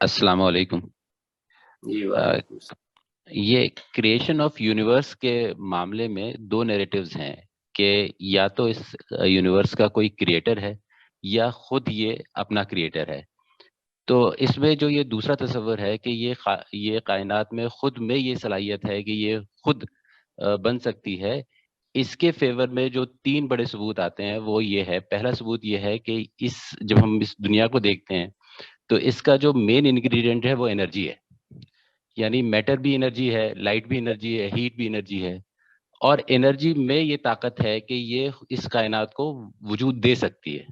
السلام علیکم۔ جی وعلیکم السلام۔ یہ کریشن آف یونیورس کے معاملے میں دو نیریٹیوز ہیں کہ یا تو اس یونیورس کا کوئی کریٹر ہے یا خود یہ اپنا کریٹر ہے۔ تو اس میں جو یہ دوسرا تصور ہے کہ یہ کائنات میں خود میں یہ صلاحیت ہے کہ یہ خود بن سکتی ہے، اس کے فیور میں جو تین بڑے ثبوت آتے ہیں وہ یہ ہے۔ پہلا ثبوت یہ ہے کہ جب ہم اس دنیا کو دیکھتے ہیں تو اس کا جو مین انگریڈینٹ ہے وہ انرجی ہے، یعنی میٹر بھی انرجی ہے، لائٹ بھی انرجی ہے، ہیٹ بھی انرجی ہے، اور انرجی میں یہ طاقت ہے کہ یہ اس کائنات کو وجود دے سکتی ہے۔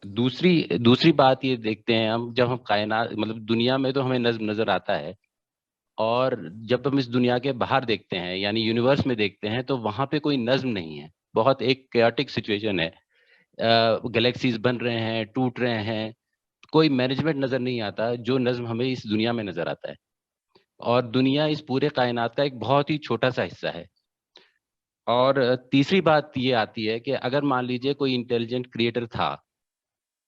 دوسری بات یہ دیکھتے ہیں ہم، جب ہم کائنات مطلب دنیا میں تو ہمیں نظم نظر آتا ہے، اور جب ہم اس دنیا کے باہر دیکھتے ہیں یعنی یونیورس میں دیکھتے ہیں تو وہاں پہ کوئی نظم نہیں ہے، بہت ایک کیوٹک سچویشن ہے۔ گلیکسیز بن رہے ہیں، ٹوٹ رہے ہیں، کوئی مینجمنٹ نظر نہیں آتا جو نظم ہمیں اس دنیا میں نظر آتا ہے، اور دنیا اس پورے کائنات کا ایک بہت ہی چھوٹا سا حصہ ہے۔ اور تیسری بات یہ آتی ہے کہ اگر مان لیجئے کوئی انٹیلیجنٹ کریٹر تھا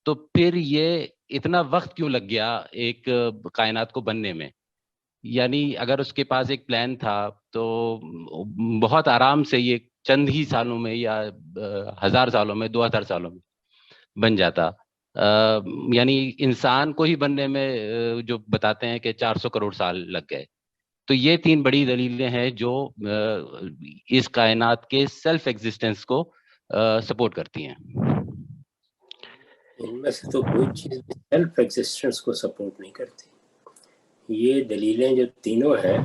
تو پھر یہ اتنا وقت کیوں لگ گیا ایک کائنات کو بننے میں؟ یعنی اگر اس کے پاس ایک پلان تھا تو بہت آرام سے یہ چند ہی سالوں میں یا 1000 سالوں میں، 2000 سالوں میں بن جاتا۔ یعنی انسان کو ہی بننے میں جو بتاتے ہیں کہ 400 کروڑ سال لگ گئے۔ تو یہ تین بڑی دلیلیں ہیں جو اس کائنات کے سیلف ایگزسٹنس کو سپورٹ کرتی ہیں۔ ان میں سے تو کوئی چیز سیلف ایگزسٹنس کو سپورٹ نہیں کرتی۔ یہ دلیلیں جو تینوں ہیں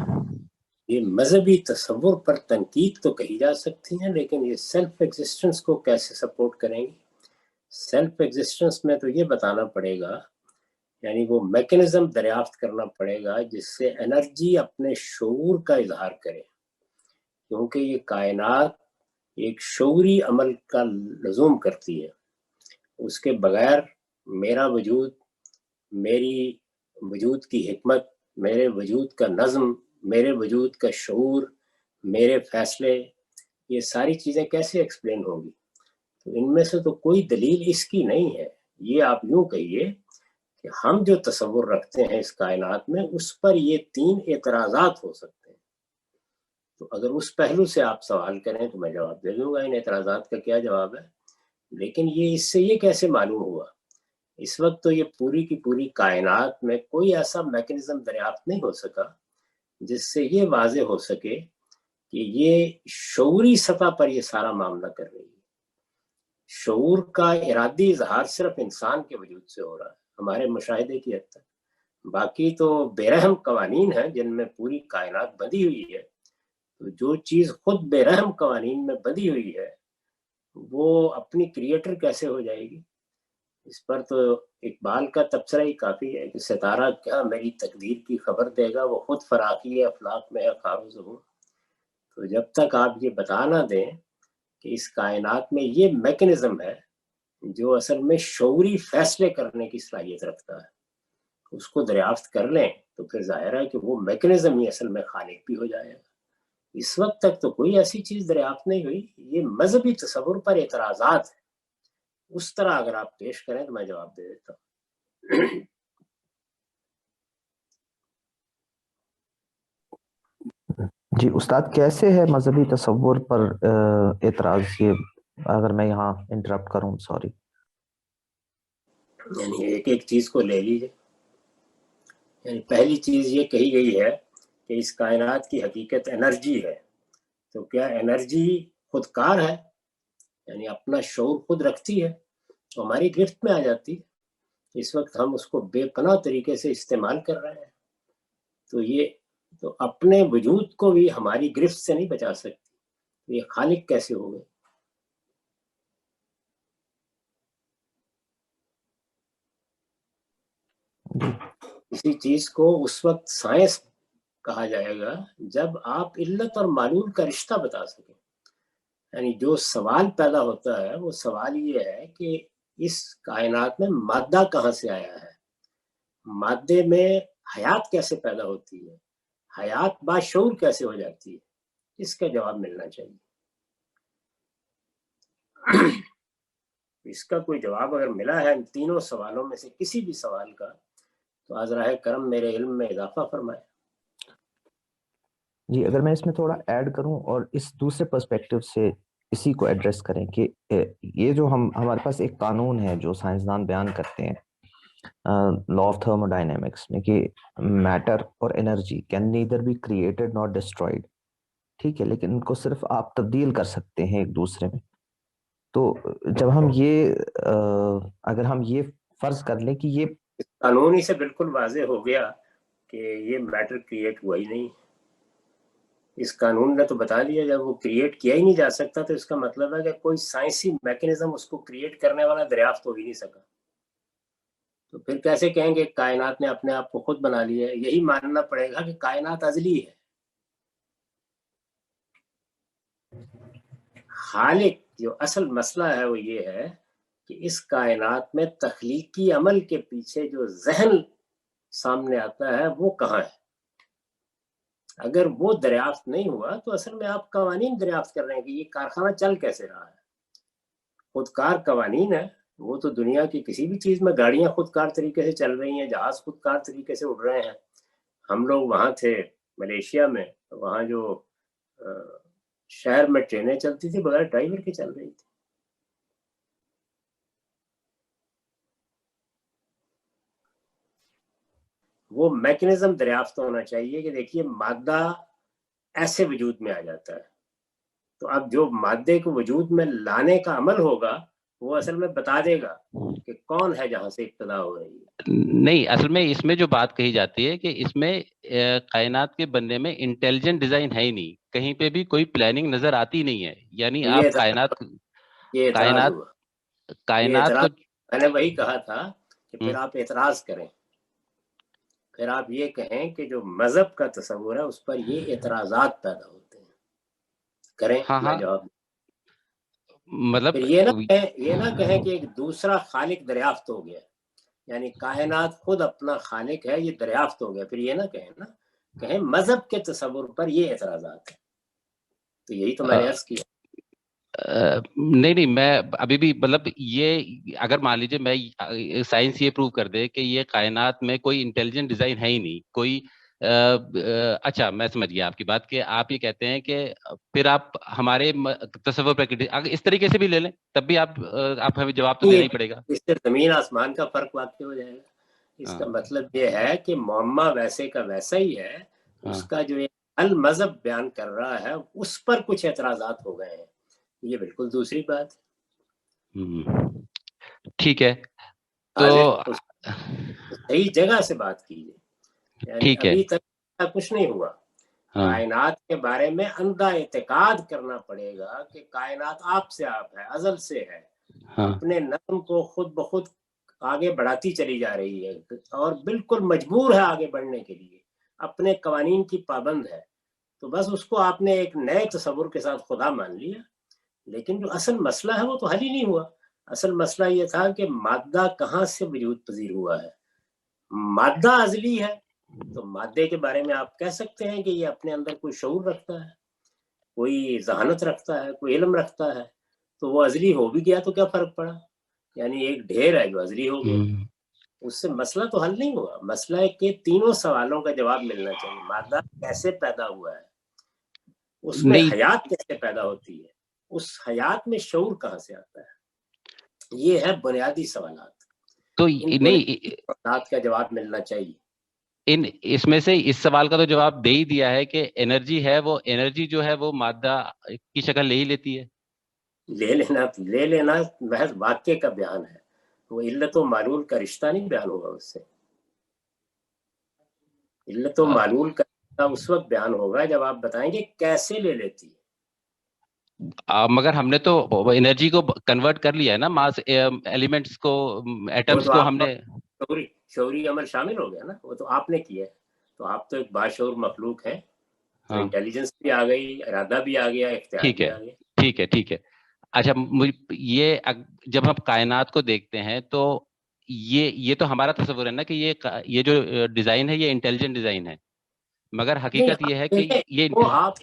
یہ مذہبی تصور پر تنقید تو کہی جا سکتی ہیں، لیکن یہ سیلف ایگزسٹنس کو کیسے سپورٹ کریں گی؟ سیلف ایگزسٹنس میں تو یہ بتانا پڑے گا، یعنی وہ میکنزم دریافت کرنا پڑے گا جس سے انرجی اپنے شعور کا اظہار کرے، کیونکہ یہ کائنات ایک شعوری عمل کا لزوم کرتی ہے۔ اس کے بغیر میرا وجود، میری وجود کی حکمت، میرے وجود کا نظم، میرے وجود کا شعور، میرے فیصلے، یہ ساری چیزیں کیسے ایکسپلین ہوگی؟ تو ان میں سے تو کوئی دلیل اس کی نہیں ہے۔ یہ آپ یوں کہیے کہ ہم جو تصور رکھتے ہیں اس کائنات میں اس پر یہ تین اعتراضات ہو سکتے ہیں۔ تو اگر اس پہلو سے آپ سوال کریں تو میں جواب دے دوں گا ان اعتراضات کا کیا جواب ہے، لیکن یہ اس سے یہ کیسے معلوم ہوا؟ اس وقت تو یہ پوری کی پوری کائنات میں کوئی ایسا میکنزم دریافت نہیں ہو سکا جس سے یہ واضح ہو سکے کہ یہ شعوری سطح پر یہ سارا معاملہ کر رہی ہے۔ شعور کا ارادی اظہار صرف انسان کے وجود سے ہو رہا ہے ہمارے مشاہدے کی حد تک، باقی تو بے رحم قوانین ہیں جن میں پوری کائنات بندھی ہوئی ہے۔ تو جو چیز خود بے رحم قوانین میں بندھی ہوئی ہے وہ اپنی کریٹر کیسے ہو جائے گی؟ اس پر تو اقبال کا تبصرہ ہی کافی ہے کہ ستارہ کیا میری تقدیر کی خبر دے گا، وہ خود فراقی افلاق میں ہے خار و ظہور۔ تو جب تک آپ یہ بتا نہ دیں کہ اس کائنات میں یہ میکنزم ہے جو اصل میں شعوری فیصلے کرنے کی صلاحیت رکھتا ہے، اس کو دریافت کر لیں تو پھر ظاہر ہے کہ وہ میکنزم ہی اصل میں خالق بھی ہو جائے گا۔ اس وقت تک تو کوئی ایسی چیز دریافت نہیں ہوئی۔ یہ مذہبی تصور پر اعتراضات ہیں، اس طرح اگر آپ پیش کریں تو میں جواب دے دیتا ہوں۔ جی استاد، کیسے ہے مذہبی تصور پر اعتراض؟ یہ اگر میں یہاں انٹرپٹ کروں، سوری۔ یعنی ایک ایک چیز کو لے لیجیے۔ یعنی پہلی چیز یہ کہی گئی ہے کہ اس کائنات کی حقیقت انرجی ہے، تو کیا انرجی خودکار ہے؟ یعنی اپنا شعور خود رکھتی ہے تو ہماری گرفت میں آ جاتی ہے۔ اس وقت ہم اس کو بے پناہ طریقے سے استعمال کر رہے ہیں، تو یہ تو اپنے وجود کو بھی ہماری گرفت سے نہیں بچا سکتی، تو یہ خالق کیسے ہو گئے؟ اسی چیز کو اس وقت سائنس کہا جائے گا جب آپ علت اور معلول کا رشتہ بتا سکیں۔ یعنی جو سوال پیدا ہوتا ہے وہ سوال یہ ہے کہ اس کائنات میں مادہ کہاں سے آیا ہے، مادے میں حیات کیسے پیدا ہوتی ہے، حیات باشعور کیسے ہو جاتی ہے؟ اس کا جواب ملنا چاہیے۔ اس کا کوئی جواب اگر ملا ہے ان تینوں سوالوں میں سے کسی بھی سوال کا تو از راہ کرم میرے علم میں اضافہ فرمائے۔ جی اگر میں اس میں تھوڑا ایڈ کروں اور اس دوسرے پرسپیکٹو سے اسی کو ایڈریس کریں کہ یہ جو ہمارے پاس ایک قانون ہے جو سائنسدان بیان کرتے ہیں لا آف تھرمو ڈائنامکس میں، کہ میٹر اور energy can neither be created not destroyed, ٹھیک ہے، لیکن ان کو صرف آپ تبدیل کر سکتے ہیں ایک دوسرے میں۔ تو جب ہم یہ اگر ہم یہ فرض کر لیں کہ یہ قانون ہی سے بالکل واضح ہو گیا کہ یہ میٹر کریٹ ہوا ہی نہیں، اس قانون نے تو بتا دیا جب وہ کریٹ کیا ہی نہیں جا سکتا تو اس کا مطلب ہے کہ کوئی سائنسی میکینزم اس کو کریٹ کرنے والا دریافت ہو ہی نہیں سکا، تو پھر کیسے کہیں گے کائنات نے اپنے آپ کو خود بنا لیا ہے؟ یہی ماننا پڑے گا کہ کائنات ازلی ہے۔ خالق جو اصل مسئلہ ہے وہ یہ ہے کہ اس کائنات میں تخلیقی عمل کے پیچھے جو ذہن سامنے آتا ہے وہ کہاں ہے؟ اگر وہ دریافت نہیں ہوا تو اصل میں آپ قوانین دریافت کر رہے ہیں کہ یہ کارخانہ چل کیسے رہا ہے۔ خودکار قوانین ہے، وہ تو دنیا کی کسی بھی چیز میں، گاڑیاں خودکار طریقے سے چل رہی ہیں، جہاز خودکار طریقے سے اڑ رہے ہیں۔ ہم لوگ وہاں تھے ملیشیا میں، وہاں جو شہر میں ٹرینیں چلتی تھی بغیر ڈرائیور کے چل رہی تھی۔ وہ میکنزم دریافت ہونا چاہیے کہ دیکھیے مادہ ایسے وجود میں آ جاتا ہے، تو اب جو مادے کو وجود میں لانے کا عمل ہوگا وہ اصل میں بتا دے گا کہ کون ہے جہاں سے ابتدا ہو رہی ہے۔ نہیں، اصل میں اس میں جو بات کہی جاتی ہے کہ اس میں کائنات کے بننے میں انٹیلیجنٹ ڈیزائن ہے ہی نہیں، کہیں پہ بھی کوئی پلاننگ نظر آتی نہیں ہے، یعنی آپ یہ اعتراض ہوا، یہ کائنات کو اعتراض میں نے وہی کہا تھا کہ پھر آپ اعتراض کریں، پھر آپ یہ کہیں کہ جو مذہب کا تصور ہے اس پر یہ اعتراضات پیدا ہوتے ہیں، کریں میں جواب۔ مطلب پھر یہ نہ کہیں کہ ایک دوسرا خالق دریافت ہو گیا، یعنی کائنات خود اپنا خالق ہے یہ دریافت ہو گیا، پھر یہ نہ کہیں نا، کہیں مذہب کے تصور پر یہ اعتراضات ہیں۔ تو یہی تو میں نے عرض کیا۔ نہیں، میں ابھی بھی مطلب یہ اگر مان لیجیے میں سائنس یہ پروو کر دے کہ یہ کائنات میں کوئی انٹیلیجنٹ ڈیزائن ہے ہی نہیں کوئی، اچھا میں سمجھ گیا آپ کی بات کہ آپ یہ کہتے ہیں کہ پھر آپ ہمارے تصور پر اگر اس طریقے سے بھی لے لیں تب بھی آپ ہمیں جواب تو دینا ہی پڑے گا۔ اس سے زمین آسمان کا فرق واقع ہو جائے گا۔ اس کا مطلب یہ ہے کہ معمہ ویسے کا ویسا ہی ہے، اس کا جو المذہب بیان کر رہا ہے اس پر کچھ اعتراضات ہو گئے ہیں، یہ بالکل دوسری بات ہے۔ ٹھیک ہے، تو صحیح جگہ سے بات کیجیے، یعنی ابھی تک کچھ نہیں ہوا۔ کائنات کے بارے میں اندھا اعتقاد کرنا پڑے گا کہ کائنات آپ سے آپ ہے، ازل سے ہے، اپنے نظم کو خود بخود آگے بڑھاتی چلی جا رہی ہے اور بالکل مجبور ہے آگے بڑھنے کے لیے، اپنے قوانین کی پابند ہے، تو بس اس کو آپ نے ایک نئے تصور کے ساتھ خدا مان لیا، لیکن جو اصل مسئلہ ہے وہ تو حل ہی نہیں ہوا۔ اصل مسئلہ یہ تھا کہ مادہ کہاں سے وجود پذیر ہوا ہے۔ مادہ ازلی ہے تو مادے کے بارے میں آپ کہہ سکتے ہیں کہ یہ اپنے اندر کوئی شعور رکھتا ہے، کوئی ذہانت رکھتا ہے، کوئی علم رکھتا ہے، تو وہ ازلی ہو بھی گیا تو کیا فرق پڑا، یعنی ایک ڈھیر ہے جو ازلی ہو گیا، اس سے مسئلہ تو حل نہیں ہوا۔ مسئلہ ہے کہ تینوں سوالوں کا جواب ملنا چاہیے۔ مادہ کیسے پیدا ہوا ہے، اس میں حیات کیسے پیدا ہوتی ہے، اس حیات میں شعور کہاں سے آتا ہے، یہ ہے بنیادی سوالات۔ تو ان بنیادی سوالات کا جواب ملنا چاہیے۔ اس میں سے اس سوال کا تو جواب دے ہی دیا ہے کہ انرجی ہے، وہ انرجی جو ہے وہ مادہ کی شکل لے ہی لیتی ہے۔ لے لینا محض واقعے کا بیان ہے، وہ علت و معلول کا رشتہ نہیں بیان ہوگا اس سے۔ علت و معلول کا رشتہ اس وقت بیان ہوگا جب آپ بتائیں گے کیسے لے لیتی ہے۔ مگر ہم نے تو انرجی کو کنورٹ کر لیا ہے نا، ماس ایلیمنٹس کو، ایٹمز کو ہم نے شعوری عمل شامل ہو گیا نا، وہ تو آپ نے کیا ہے، تو آپ تو ایک باشعور مخلوق ہیں، تو انٹیلیجنس بھی آ گئی، ارادہ بھی آ گیا، اختیار بھی آ گیا۔ ٹھیک ہے۔ اچھا یہ جب ہم کائنات کو دیکھتے ہیں تو یہ تو ہمارا تصور ہے نا کہ یہ جو ڈیزائن ہے یہ انٹیلیجنٹ ڈیزائن ہے، مگر حقیقت یہ ہے کہ یہ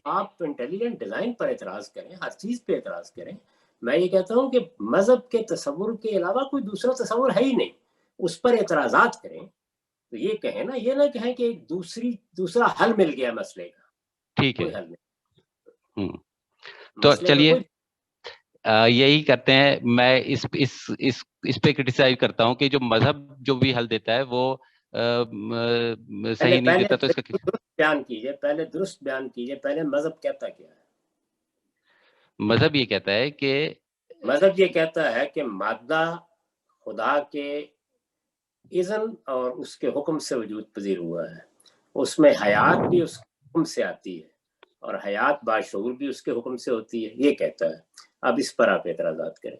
آپ انٹیلیجنٹ ڈیزائن پر اعتراض کریں، ہر چیز پہ اعتراض کریں، میں یہ کہتا ہوں کہ مذہب کے تصور کے علاوہ کوئی دوسرا تصور ہے ہی نہیں، اس پر اعتراضات کریں، تو یہ کہیں نا، یہ نہ کہیں کہ ایک دوسرا حل مل گیا مسئلے کا، ٹھیک کوئی ہے. حل نہیں. تو مسئلے کا چلیے کوئی یہی کرتے ہیں. میں اس پہ کرٹیسائز کرتا ہوں کہ جو مذہب جو بھی حل دیتا ہے وہ صحیح نہیں دیتا. تو اس کا پہلے درست بیان کیجئے، پہلے مذہب کہتا کیا ہے؟ مذہب یہ کہتا ہے کہ مذہب یہ کہتا ہے کہ مادہ خدا کے اذن اور اس کے حکم سے وجود پذیر ہوا ہے، اس میں حیات بھی اس کے حکم سے آتی ہے اور حیات باشعور بھی اس کے حکم سے ہوتی ہے، یہ کہتا ہے. اب اس پر آپ اعتراضات کریں.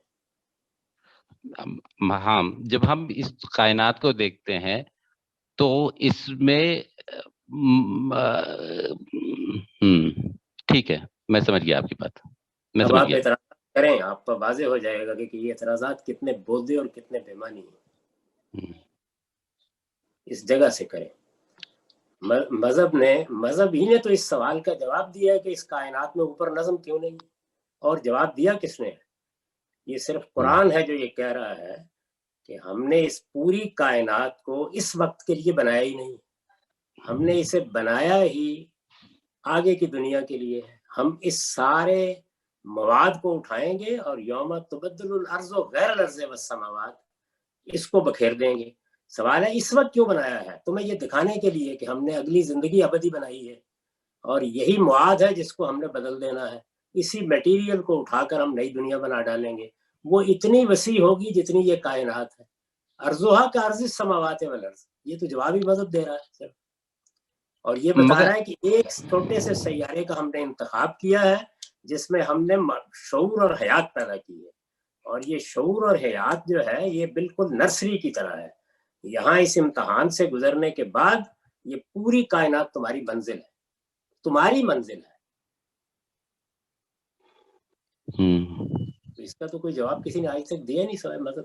ہاں، جب ہم اس کائنات کو دیکھتے ہیں تو اس میں ٹھیک ہے، میں سمجھ گیا آپ کی بات. میں اب سمجھ آپ گیا. اعتراضات کریں، آپ پر واضح ہو جائے گا کہ یہ اعتراضات کتنے بودے اور کتنے بےمانی ہیں. اس جگہ سے کریں. مذہب ہی نے تو اس سوال کا جواب دیا ہے کہ اس کائنات میں اوپر نظم کیوں نہیں، اور جواب دیا کس نے؟ یہ صرف قرآن ہے جو یہ کہہ رہا ہے کہ ہم نے اس پوری کائنات کو اس وقت کے لیے بنایا ہی نہیں، ہم نے اسے بنایا ہی آگے کی دنیا کے لیے ہے. ہم اس سارے مواد کو اٹھائیں گے اور یوم تبدل الارض غیر الارض والسماوات اس کو بکھیر دیں گے. سوال ہے اس وقت کیوں بنایا ہے؟ تمہیں یہ دکھانے کے لیے کہ ہم نے اگلی زندگی ابدی بنائی ہے اور یہی مواد ہے جس کو ہم نے بدل دینا ہے. اسی میٹیریل کو اٹھا کر ہم نئی دنیا بنا ڈالیں گے، وہ اتنی وسیع ہوگی جتنی یہ کائنات ہے. ارضها کارض السماوات والارض، یہ تو جوابی مذہب دے رہا ہے صرف. اور یہ بتا رہا ہے کہ ایک چھوٹے سے سیارے کا ہم نے انتخاب کیا ہے جس میں ہم نے شعور اور حیات پیدا کی ہے، اور یہ شعور اور حیات جو ہے یہ بالکل نرسری کی طرح ہے. یہاں اس امتحان سے گزرنے کے بعد یہ پوری کائنات تمہاری منزل ہے، تمہاری منزل ہے. تو اس کا تو کوئی جواب کسی نے آج تک دیا نہیں سوائے مذہب.